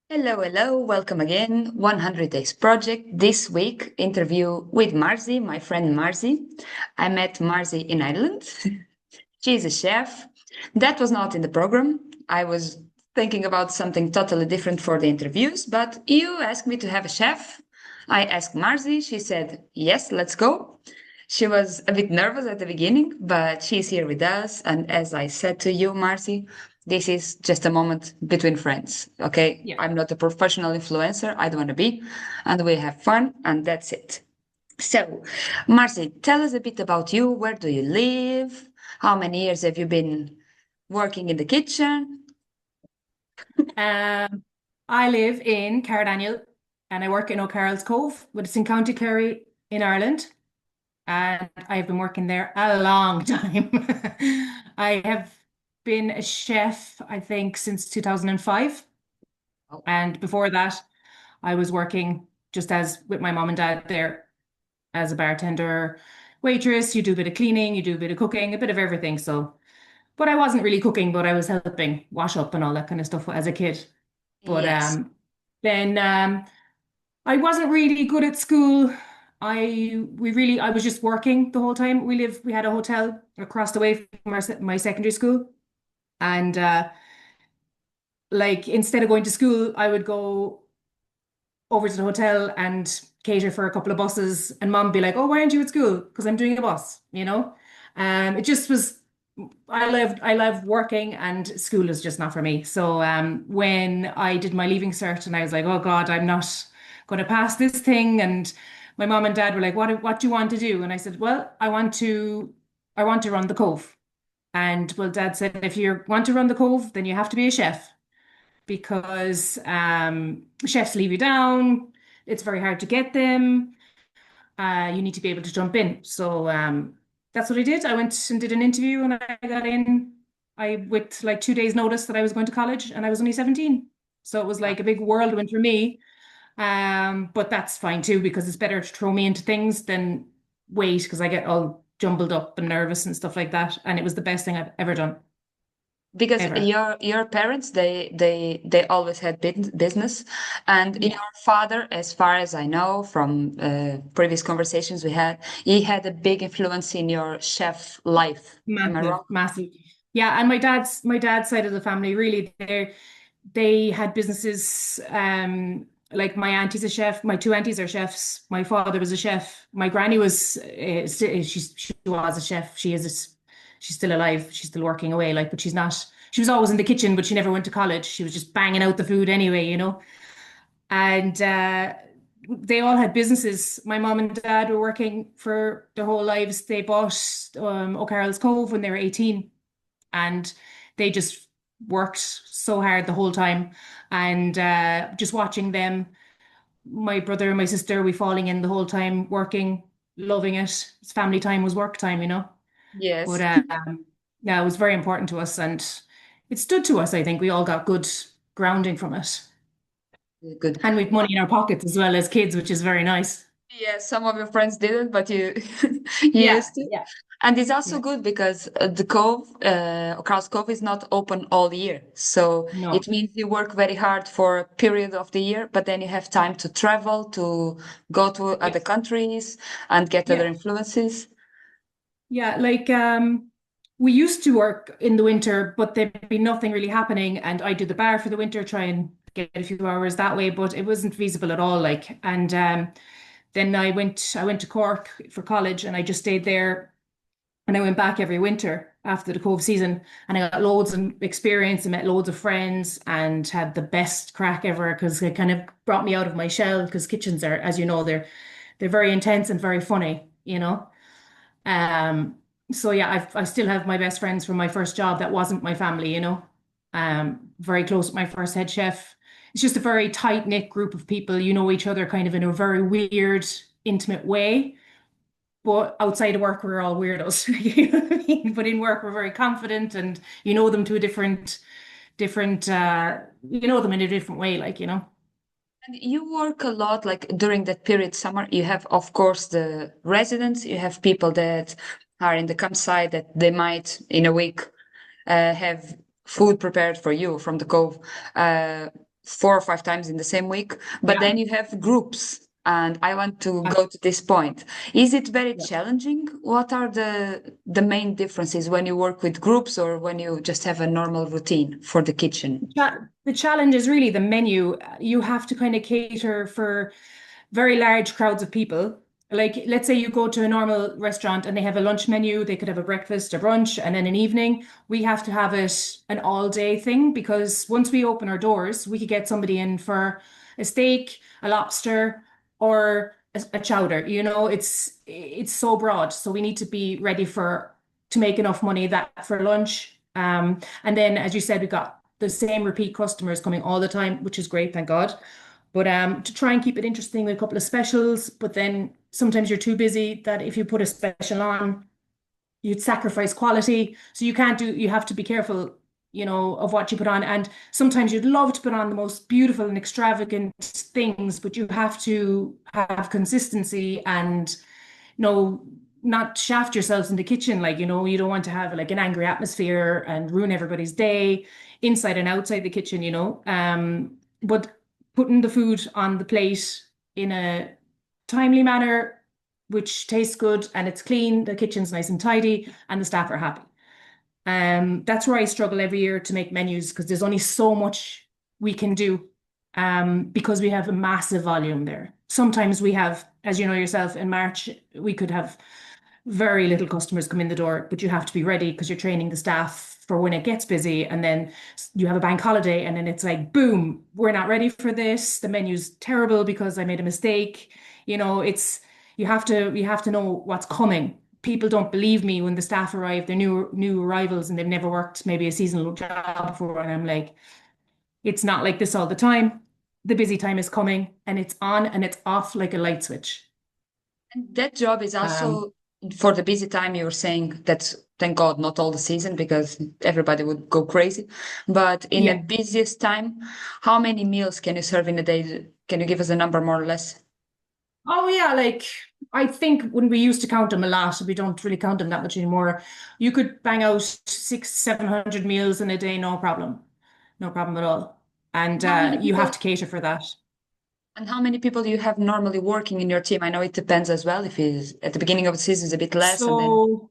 Hello, hello, welcome again. 100 Days Project. This week, interview with Marzi, my friend Marzi. I met Marzi in Ireland. She's a chef. That was not in the program. I was thinking about something totally different for the interviews, but you asked me to have a chef. I asked Marzi. She said, yes, let's go. She was a bit nervous at the beginning, but she's here with us. And as I said to you, Marcy, this is just a moment between friends. Okay. Yeah. I'm not a professional influencer. I don't want to be. And we have fun, and that's it. So, Marcy, tell us a bit about you. Where do you live? How many years have you been working in the kitchen? Um, I live in Carradaniel and I work in O'Carroll's Cove, but it's in County Kerry in Ireland. And I've been working there a long time. I have been a chef, I think, since 2005. Oh, And before that, I was working just as with my mom and dad there as a bartender, waitress. You do a bit of cleaning, you do a bit of cooking, a bit of everything. But I wasn't really cooking, but I was helping wash up and all that kind of stuff as a kid. But yes. then I wasn't really good at school. I was just working the whole time. We had a hotel across the way from my secondary school, and like instead of going to school, I would go over to the hotel and cater for a couple of buses, and mom would be like, "Oh, why aren't you at school?" Because I'm doing a bus, you know. It just was. I loved working, and school is just not for me. So when I did my leaving cert, and I was like, "Oh God, I'm not going to pass this thing," and my mom and dad were like, "What do you want to do?" And I said, "Well, I want to run the Cove." And well, Dad said, "If you want to run the Cove, then you have to be a chef because chefs leave you down. It's very hard to get them. You need to be able to jump in." So that's what I did. I went and did an interview and I got in. I with like 2 days notice that I was going to college and I was only 17. So it was like a big whirlwind for me. But that's fine too because it's better to throw me into things than wait because I get all jumbled up and nervous and stuff like that. And it was the best thing I've ever done, Because ever. your parents they always had business, and Yeah, your father, as far as I know from previous conversations we had, he had a big influence in your chef life. Am I massive, wrong? massive. Yeah, and my dad's side of the family really they had businesses. Like my auntie's a chef, my two aunties are chefs. My father was a chef. My granny was she was a chef. She's still alive. She's still working away. Like, but she's not. She was always in the kitchen, but she never went to college. She was just banging out the food anyway, you know. And they all had businesses. My mom and dad were working for their whole lives. They bought O'Carroll's Cove when they were 18, and they just worked so hard the whole time. And just watching them, my brother and my sister, we falling in the whole time, working, loving it. It's family time was work time, you know. But Yes. yeah, it was very important to us, and it stood to us. I think we all got good grounding from it. Good. And we've money in our pockets as well as kids, which is very nice. Yeah, some of your friends didn't, but you you Yeah, used to. yeah, And it's also yeah. good because the cove, Kraus Cove, is not open all year. So No. it means you work very hard for a period of the year, but then you have time to travel, to go to other Yes. countries and get other Yeah. influences. Yeah. Like we used to work in the winter, but there'd be nothing really happening. And I do the bar for the winter, try and get a few hours that way, but it wasn't feasible at all. Like, and then I went to Cork for college and I just stayed there. And I went back every winter after the Cove season, and I got loads of experience and met loads of friends and had the best crack ever because it kind of brought me out of my shell. Because kitchens are, as you know, they're very intense and very funny, you know. Um, so yeah, I still have my best friends from my first job that wasn't my family, you know. Very close with my first head chef. It's just a very tight-knit group of people. You know each other kind of in a very weird, intimate way. But outside of work, we're all weirdos. You know what I mean? But in work, we're very confident and you know them to a different, you know them in a different way, like, you know. And you work a lot, like during that period, summer, you have, of course, the residents, you have people that are in the campsite that they might, in a week, have food prepared for you from the cove. Uh, 4 or 5 times in the same week, but Yeah. then you have groups. And I want to Uh, go to this point. Is it very yeah. challenging? What are the main differences when you work with groups or when you just have a normal routine for the kitchen? The challenge is really the menu. You have to kind of cater for very large crowds of people. Like, let's say you go to a normal restaurant and they have a lunch menu, they could have a breakfast, a brunch, and then an evening. We have to have it an all day thing because once we open our doors, we could get somebody in for a steak, a lobster, or a chowder. You know, it's so broad. So we need to be ready to make enough money that for lunch. And then, as you said, we got the same repeat customers coming all the time, which is great, thank God. But to try and keep it interesting with a couple of specials, but then sometimes you're too busy that if you put a special on, you'd sacrifice quality. So you have to be careful, you know, of what you put on. And sometimes you'd love to put on the most beautiful and extravagant things, but you have to have consistency and, you know, not shaft yourselves in the kitchen. Like, you know, you don't want to have like an angry atmosphere and ruin everybody's day inside and outside the kitchen, you know. But putting the food on the plate in a timely manner, which tastes good and it's clean, the kitchen's nice and tidy, and the staff are happy. That's where I struggle every year to make menus because there's only so much we can do because we have a massive volume there. Sometimes we have, as you know yourself, in March, we could have very little customers come in the door, but you have to be ready because you're training the staff for when it gets busy. And then you have a bank holiday, and then it's like, boom, we're not ready for this. The menu's terrible because I made a mistake. You know, you have to know what's coming. People don't believe me when the staff arrive. They're new arrivals and they've never worked maybe a seasonal job before. And I'm like, it's not like this all the time. The busy time is coming and it's on and it's off like a light switch. And that job is Um, also for the busy time. You were saying that, thank God, not all the season because everybody would go crazy. But in the yeah. busiest time, how many meals can you serve in a day? Can you give us a number more or less? Oh yeah, like I think when we used to count them a lot, we don't really count them that much anymore. You could bang out 700 meals in a day, no problem. No problem at all. And And how many you have people? to cater for that. And how many people do you have normally working in your team? I know it depends as well. If it's at the beginning of the season, it's a bit less, and then So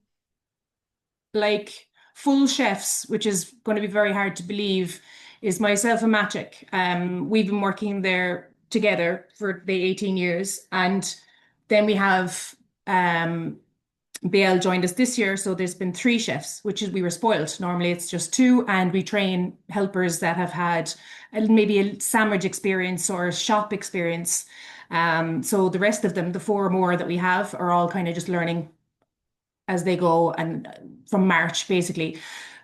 like full chefs, which is going to be very hard to believe, is myself and Magic. We've been working there together for the 18 years. And then we have BL joined us this year, so there's been three chefs, which is we were spoiled. Normally it's just two, and we train helpers that have had maybe a sandwich experience or a shop experience. So the rest of them, the four more that we have, are all kind of just learning as they go, and from March basically.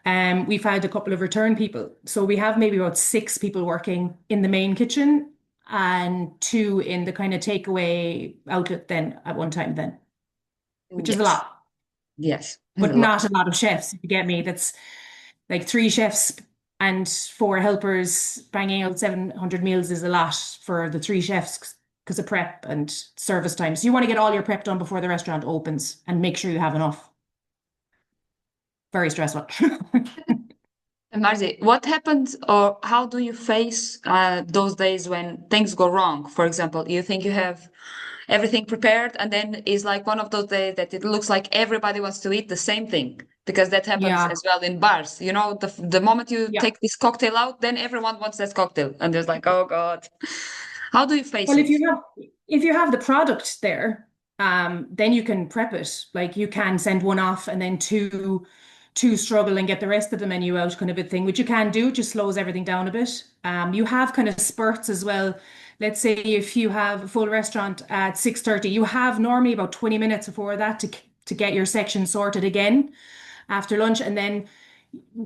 We've had a couple of return people, so we have maybe about six people working in the main kitchen and two in the kind of takeaway outlet then at one time then, which is a yes, lot yes, it's a but lot. not a lot of chefs, if you get me. That's like three chefs and four helpers banging out 700 meals is a lot for the three chefs because of prep and service time. So you want to get all your prep done before the restaurant opens and make sure you have enough. Very stressful. And Marzi, what happens or how do you face those days when things go wrong? For example, you think you have everything prepared, and then it's like one of those days that it looks like everybody wants to eat the same thing because that happens Yeah. as well in bars. You know, the moment you Yeah. take this cocktail out, then everyone wants that cocktail, and there's like, oh God, how do you face Well, it? if you have the product there, then you can prep it. Like you can send one off and then two struggle and get the rest of the menu out, kind of a thing, which you can do, just slows everything down a bit. You have kind of spurts as well. Let's say if you have a full restaurant at 6:30, you have normally about 20 minutes before that to get your section sorted again after lunch, and then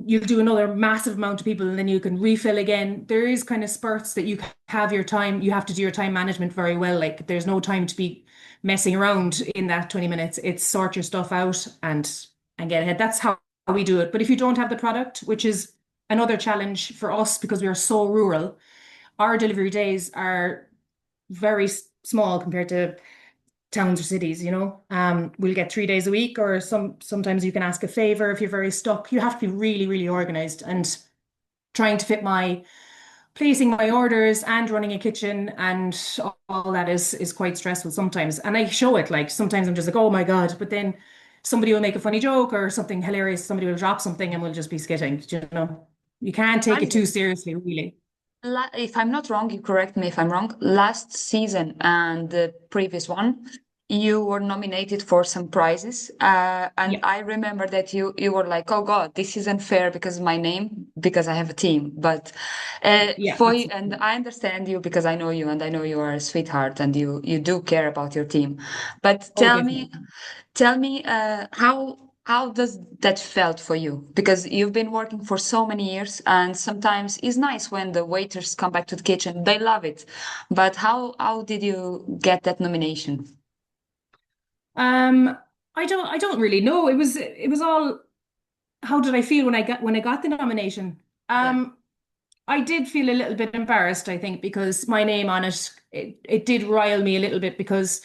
you'll do another massive amount of people and then you can refill again. There is kind of spurts that you have your time, you have to do your time management very well. Like there's no time to be messing around in that 20 minutes. It's sort your stuff out and get ahead. That's how we do it. But if you don't have the product, which is another challenge for us because we are so rural, our delivery days are very small compared to towns or cities, you know. We'll get 3 days a week, or sometimes you can ask a favor if you're very stuck. You have to be really, really organized, and trying to fit my placing my orders and running a kitchen and all that is quite stressful sometimes. And I show it like sometimes I'm just like, oh my God. But then somebody will make a funny joke or something hilarious. Somebody will drop something and we'll just be skitting. You know, you can't take it too seriously, really. If I'm not wrong, you correct me if I'm wrong. Last season and the previous one, you were nominated for some prizes, and Yeah, I remember that you were like, "Oh God, this isn't fair because of my name, because I have a team." But yeah, for you, and absolutely. I understand you because I know you, and I know you are a sweetheart, and you do care about your team. But Oh, definitely. tell me, how does that felt for you? Because you've been working for so many years, and sometimes it's nice when the waiters come back to the kitchen. They love it. But how did you get that nomination? Um, I don't really know. It was all how did I feel when I got the nomination? Yeah. I did feel a little bit embarrassed, I think, because my name on it did rile me a little bit because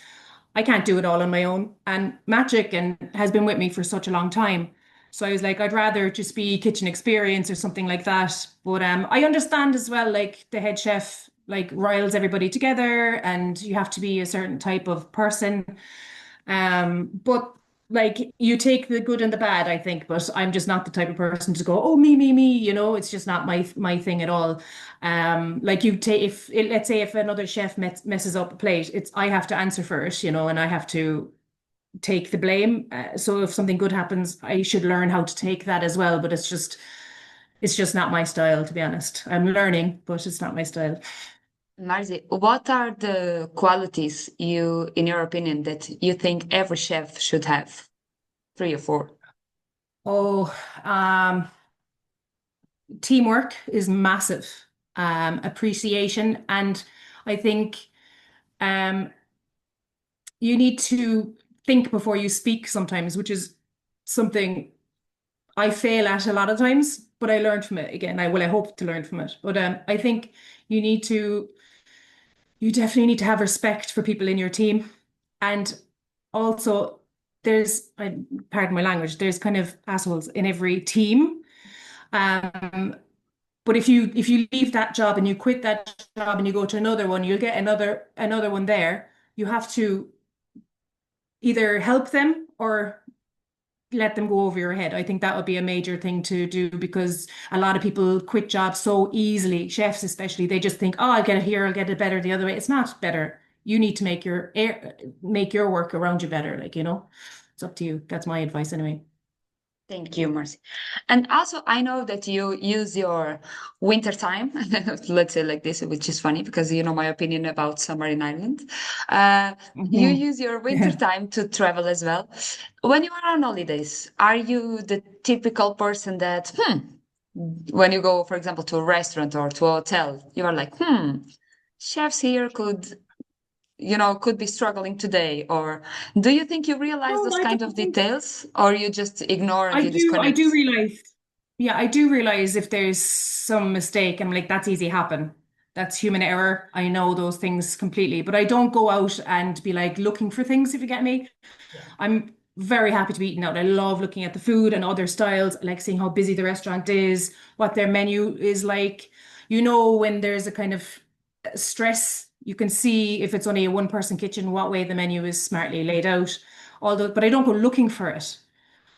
I can't do it all on my own. And magic and has been with me for such a long time. So I was like, I'd rather just be kitchen experience or something like that. But I understand as well, like the head chef like riles everybody together and you have to be a certain type of person. But like you take the good and the bad, I think, but I'm just not the type of person to go, oh, me, you know, it's just not my thing at all. Like you take if let's say if another chef messes up a plate, it's I have to answer for it, you know, and I have to take the blame. So if something good happens, I should learn how to take that as well. But it's just not my style, to be honest. I'm learning, but it's not my style. Marzi, what are the qualities in your opinion, that you think every chef should have? Three or four. Oh, teamwork is massive. Appreciation, and I think um, you need to think before you speak sometimes, which is something I fail at a lot of times, but I learned from it again. I hope to learn from it. But I think you need to, you definitely need to have respect for people in your team, and also pardon my language, there's kind of assholes in every team. Um, But if you leave that job and you quit that job and you go to another one, you'll get another one there. You have to either help them or let them go over your head. I think that would be a major thing to do because a lot of people quit jobs so easily, chefs especially. They just think, oh, I'll get it here, I'll get it better the other way. It's not better. You need to make your work around you better. Like, it's up to you. That's my advice anyway. Thank you, Marcy. And also, I know that you use your winter time, let's say like this, which is funny because you know my opinion about summer in Ireland. Uh, you Hmm. use your winter Yeah. time to travel as well. When you are on holidays, are you the typical person that, when you go, for example, to a restaurant or to a hotel, you are like, chefs here could be struggling today? Or do you think you realize No, those I kind of don't think details, or you just ignore and I you do. I do disconnect? realize. Yeah, I do realize if there's some mistake, I'm like, that's easy happen. That's human error. I know those things completely, but I don't go out and be like looking for things, if you get me. I'm very happy to be eating out. I love looking at the food and other styles. I like seeing how busy the restaurant is, what their menu is like. When there's a kind of stress, you can see if it's only a one-person kitchen, what way the menu is smartly laid out. Although, but I don't go looking for it.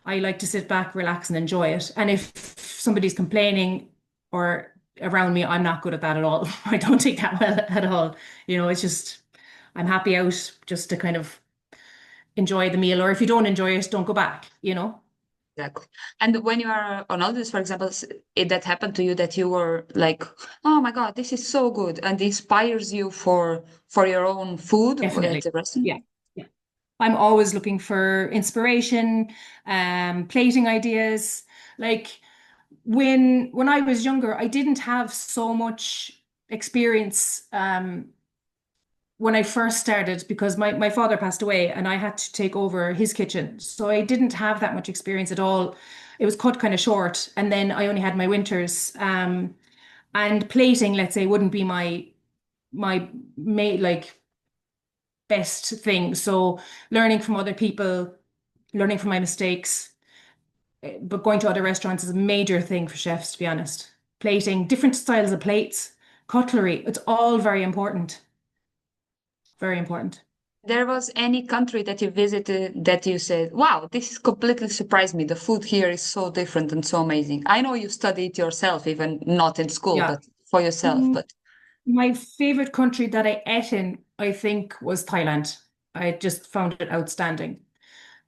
I like to sit back, relax, and enjoy it. And if somebody's complaining or around me, I'm not good at that at all. I don't take that well at all. It's just I'm happy out just to kind of enjoy the meal. Or if you don't enjoy it, don't go back. Exactly. And when you are on holidays, for example, that happened to you that you were like, "Oh my God, this is so good," and inspires you for your own food at Definitely. the restaurant. Yeah. Yeah. I'm always looking for inspiration, plating ideas. Like when I was younger, I didn't have so much experience. When I first started because my father passed away and I had to take over his kitchen. So I didn't have that much experience at all. It was cut kind of short. And then I only had my winters. And plating, let's say, wouldn't be my like best thing. So learning from other people, learning from my mistakes, but going to other restaurants is a major thing for chefs, to be honest. Plating, different styles of plates. cutlery. It's all very important. Very important. There was any country that you visited that you said, wow, this is completely surprised me. The food here is so different and so amazing. I know you studied yourself, even not in school, Yeah. but for yourself. Mm, But My favorite country that I ate in, I think, was Thailand. I just found it outstanding.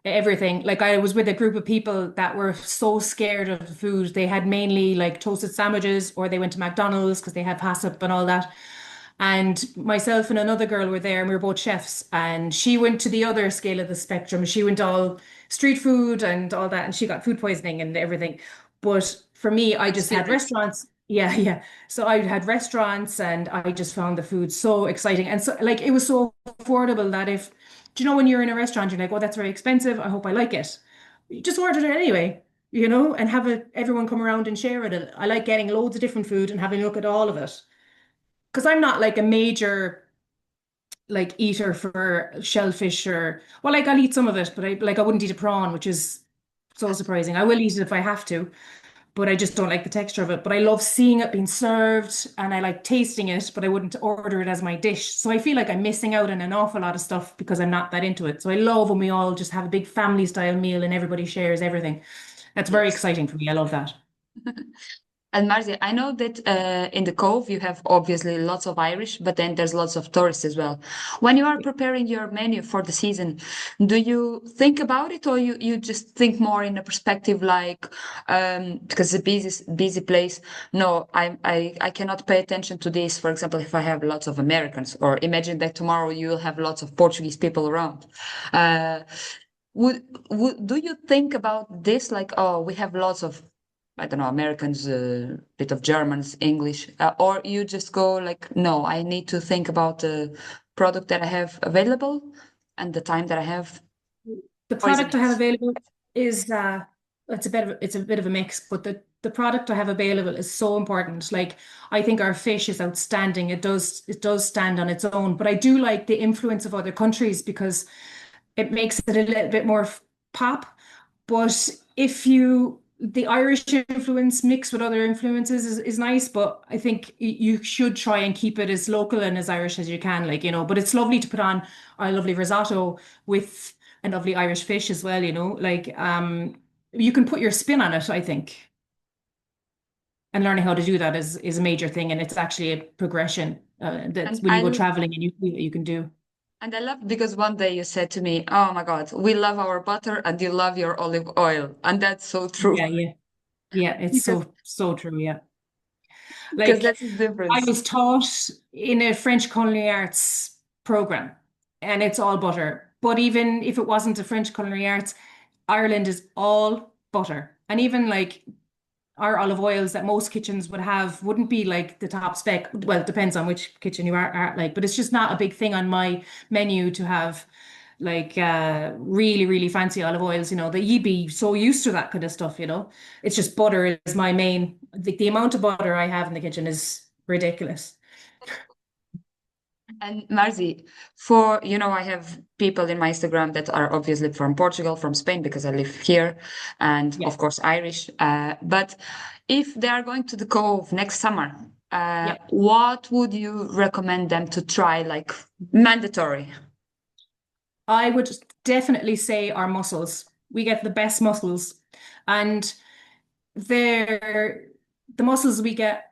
Everything. Like I was with a group of people that were so scared of the food. They had mainly like toasted sandwiches or they went to McDonald's because they had pass up and all that. And myself and another girl were there and we were both chefs. And she went to the other scale of the spectrum. She went all street food and all that. And she got food poisoning and everything. But for me, I just had serious. restaurants. Yeah, yeah. So I had restaurants and I just found the food so exciting. And so like it was so affordable that if, do you know, when you're in a restaurant, you're like, oh, that's very expensive. I hope I like it. You just order it anyway, and have everyone come around and share it. I like getting loads of different food and having a look at all of it. Because I'm not like a major like eater for shellfish or well, like I'll eat some of it, but I wouldn't eat a prawn, which is so surprising. I will eat it if I have to, but I just don't like the texture of it. But I love seeing it being served and I like tasting it, but I wouldn't order it as my dish. So I feel like I'm missing out on an awful lot of stuff because I'm not that into it. So I love when we all just have a big family style meal and everybody shares everything. That's very Yes. exciting for me. I love that. And Marzi, I know that in the Cove you have obviously lots of Irish, but then there's lots of tourists as well. When you are preparing your menu for the season, do you think about it or you just think more in a perspective like because it's a busy place, no, I cannot pay attention to this, for example, if I have lots of Americans, or imagine that tomorrow you will have lots of Portuguese people around. Uh, would do you think about this like, oh, we have lots of I don't know, Americans, a bit of Germans, English, or you just go like, no, I need to think about the product that I have available and the time that I have, The or is it product I have mix? available is it's a bit of a mix, but the product I have available is so important. Like I think our fish is outstanding. It does stand on its own, but I do like the influence of other countries because it makes it a little bit more pop. But if you the Irish influence mixed with other influences is nice, but I think you should try and keep it as local and as Irish as you can, like, but it's lovely to put on our lovely risotto with a lovely Irish fish as well, like you can put your spin on it, I think. And learning how to do that is a major thing, and it's actually a progression that And when you go traveling and you see what you can do. and I love because one day you said to me, "Oh my God, we love our butter and you love your olive oil," and that's so true Yeah, yeah. Yeah, it's because so true. Yeah. Like that's the I difference. was taught in a French culinary arts program and it's all butter. But even if it wasn't a French culinary arts, Ireland is all butter. And even like our olive oils that most kitchens would have wouldn't be like the top spec. Well, it depends on which kitchen you are like, but it's just not a big thing on my menu to have like really, really fancy olive oils, that you'd be so used to that kind of stuff, It's just butter is my main, the amount of butter I have in the kitchen is ridiculous. And Marzi, for I have people in my Instagram that are obviously from Portugal, from Spain, because I live here, and Yeah, of course Irish. But if they are going to the Cove next summer, yeah. what would you recommend them to try, like mandatory? I would definitely say our mussels. We get the best mussels. And they're the mussels we get,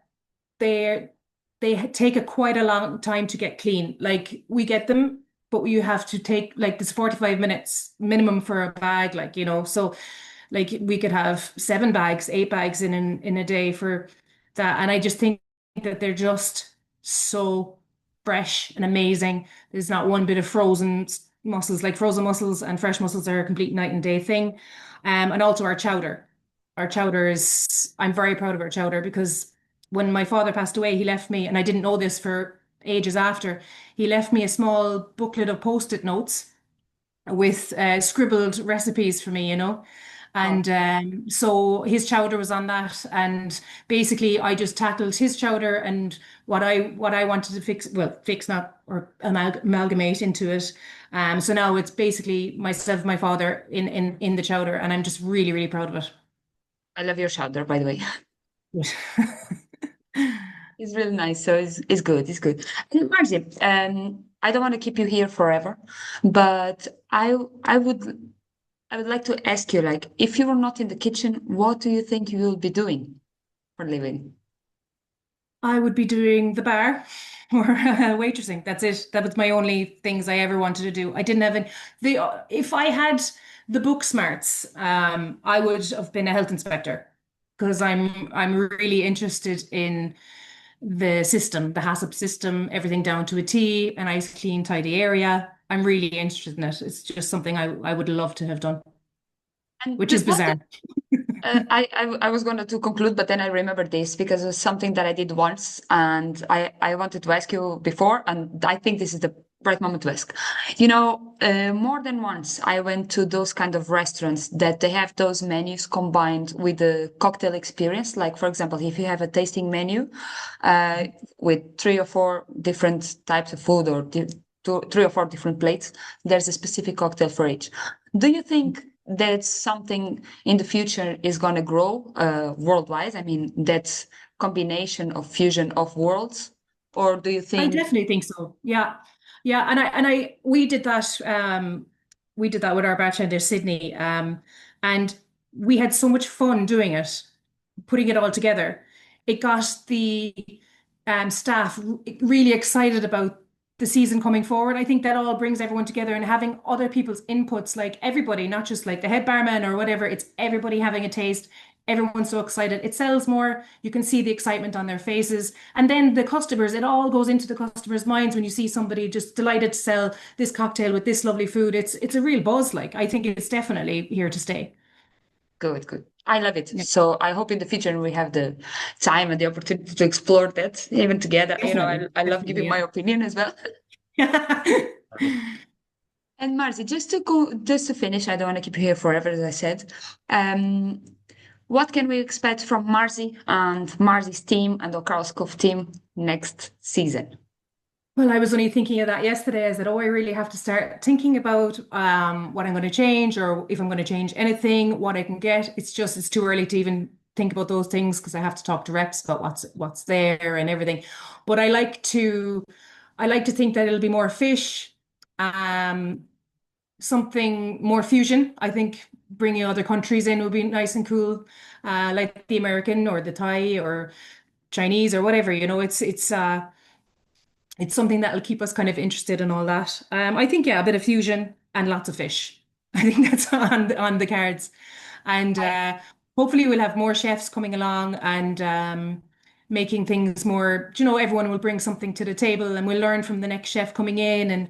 they're they take a quite a long time to get clean. Like we get them, but you have to take like this 45 minutes minimum for a bag, like, so like we could have 7 bags, 8 bags in a day for that. And I just think that they're just so fresh and amazing. There's not one bit of frozen mussels, like frozen mussels and fresh mussels are a complete night and day thing. And also our chowder. Our chowder is, I'm very proud of our chowder because when my father passed away, he left me, and I didn't know this for ages after, he left me a small booklet of post-it notes with scribbled recipes for me, Oh, And so his chowder was on that, and basically I just tackled his chowder and what I wanted to fix, well, fix not or amalgamate into it. So now it's basically myself, my father in the chowder, and I'm just really, really proud of I love your chowder, by the way. it. It's really nice. So it's good. It's good. And Marzi, I don't want to keep you here forever, but I would like to ask you, like, if you were not in the kitchen, what do you think you will be doing for a living? I would be doing the bar or waitressing. That's it. That was my only things I ever wanted to do. I didn't have any, if I had the book smarts, I would have been a health inspector because I'm really interested in the system, the HACCP system, everything down to a T, a nice, clean, tidy area. I'm really interested in it. It's just something I would love to have done, And which is what bizarre. I was going to conclude, but then I remembered this because it was something that I did once, and I wanted to ask you before, and I think this is the right moment to ask. More than once I went to those kind of restaurants that they have those menus combined with the cocktail experience. Like, for example, if you have a tasting menu with three or four different types of food or three or four different plates, there's a specific cocktail for each. Do you think that's something in the future is going to grow worldwide? I mean, that combination of fusion of worlds, or do you I think definitely think so. Yeah. Yeah. And I we did that with our bartender, Sydney. And we had so much fun doing it, putting it all together. It got the staff really excited about the season coming forward. I think that all brings everyone together and having other people's inputs, like everybody, not just like the head barman or whatever. It's everybody having a taste. Everyone's so excited. It sells more. You can see the excitement on their faces. And then the customers, it all goes into the customers' minds when you see somebody just delighted to sell this cocktail with this lovely food. It's a real buzz. Like I think it's definitely here to stay. good, good? I love it. Yeah, So I hope in the future we have the time and the opportunity to explore that even together. definitely. I love giving Definitely, my opinion as well. yeah. And Marzi, just to finish, I don't want to keep you here forever, as I said. Um, what can we expect from Marzi and Marzi's team and the Karlskov team next season? Well, I was only thinking of that yesterday. I said, oh, I really have to start thinking about what I'm going to change or if I'm going to change anything, what I can get. It's too early to even think about those things because I have to talk to reps about what's there and everything. But I like to think that it'll be more fish, um, something more fusion. I think bringing other countries in would be nice and cool, like the American or the Thai or Chinese or whatever. It's something that'll keep us kind of interested in all that. I think, yeah, a bit of fusion and lots of fish. I think that's on the cards. And hopefully we'll have more chefs coming along and making things more, everyone will bring something to the table and we'll learn from the next chef coming in and,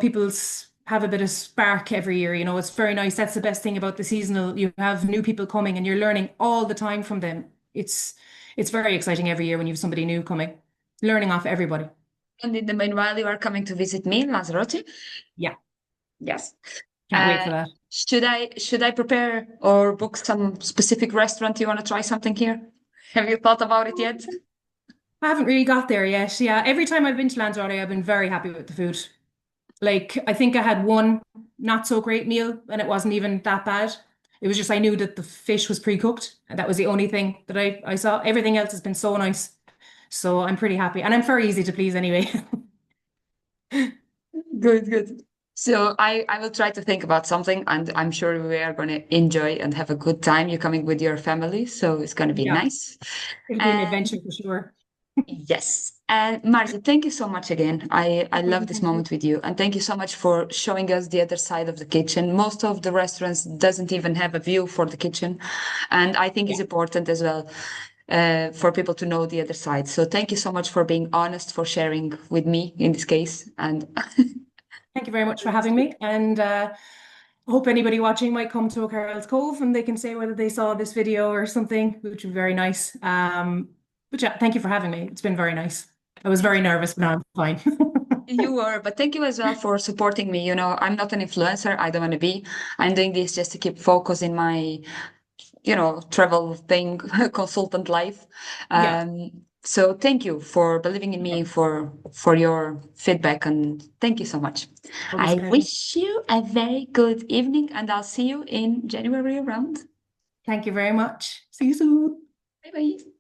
people's have a bit of spark every year. It's very nice. That's the best thing about the seasonal. You have new people coming and you're learning all the time from them. It's very exciting every year when you have somebody new coming, learning off everybody. And in the meanwhile, you are coming to visit me, Lanzarote. Yeah, Yes. can't wait for that. Should I prepare or book some specific restaurant you want to try something here? Have you thought about it yet? I haven't really got there yet. Yeah, every time I've been to Lanzarote, I've been very happy with the food. Like, I think I had one not so great meal and it wasn't even that bad. It was just I knew that the fish was pre-cooked, and that was the only thing that I saw. Everything else has been so nice. So I'm pretty happy. And I'm very easy to please anyway. Good, good. So I will try to think about something, and I'm sure we are going to enjoy and have a good time. You're coming with your family, so it's going to be Yeah, nice. it'll be an And adventure for sure. yes. And Marzi, thank you so much again. I love this Thank you. moment with you. And thank you so much for showing us the other side of the kitchen. Most of the restaurants doesn't even have a view for the kitchen. And I think Yeah. it's important as well for people to know the other side. So thank you so much for being honest, for sharing with me in this case. And Thank you very much for having me. And hope anybody watching might come to O'Carroll's Cove and they can say whether they saw this video or something, which would be very nice. But yeah, thank you for having me. It's been very nice. I was very nervous, but now I'm fine. you were, but thank you as well for supporting me. I'm not an influencer. I don't want to be. I'm doing this just to keep focus in my travel thing, consultant life. Yeah. So thank you for believing in me, for your feedback, and thank you so much. Always a I pleasure. wish you a very good evening, and I'll see you in January around. Thank you very much. See you soon. Bye bye.